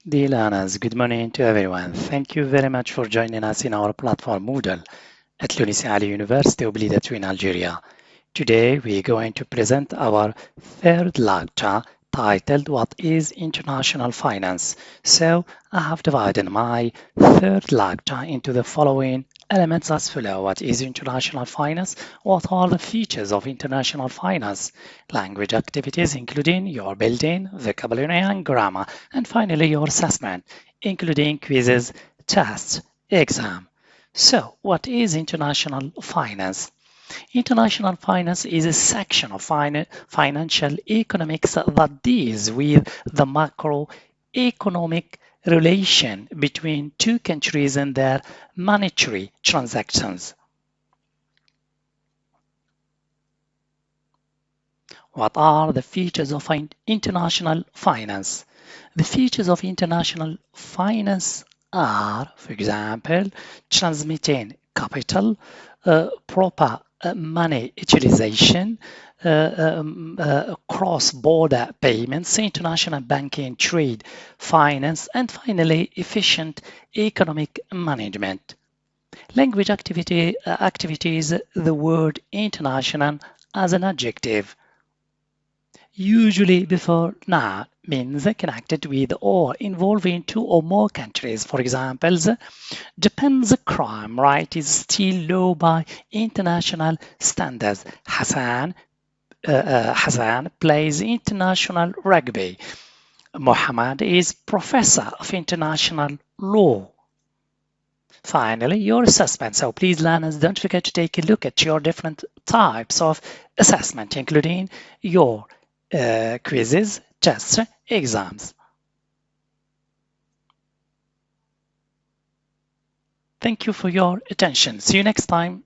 Dear learners, good morning to everyone. Thank you very much for joining us in our platform Moodle at Lunis Ali University of Blida in Algeria. Today we are going to present our third lecture titled What is International Finance? So I have divided my third lecture into the following elements as follow. What is international finance? What are the features of international finance? Language activities including your building, vocabulary and grammar, and finally your assessment, including quizzes, tests, exam. So what is international finance? International finance is a section of financial economics that deals with the macroeconomic relation between two countries and their monetary transactions. What are the features of international finance? The features of international finance are, for example, transmitting capital, proper money utilization, cross-border payments, international banking, trade, finance, and finally, efficient economic management. Language activities, the word international as an adjective usually before now means connected with or involving two or more countries. For example, Japan's crime rate is still low by international standards. Hassan plays international rugby. Mohammed is professor of international law. Finally, your assessment. So please, learners, don't forget to take a look at your different types of assessment, including your quizzes, tests, exams. Thank you for your attention. See you next time.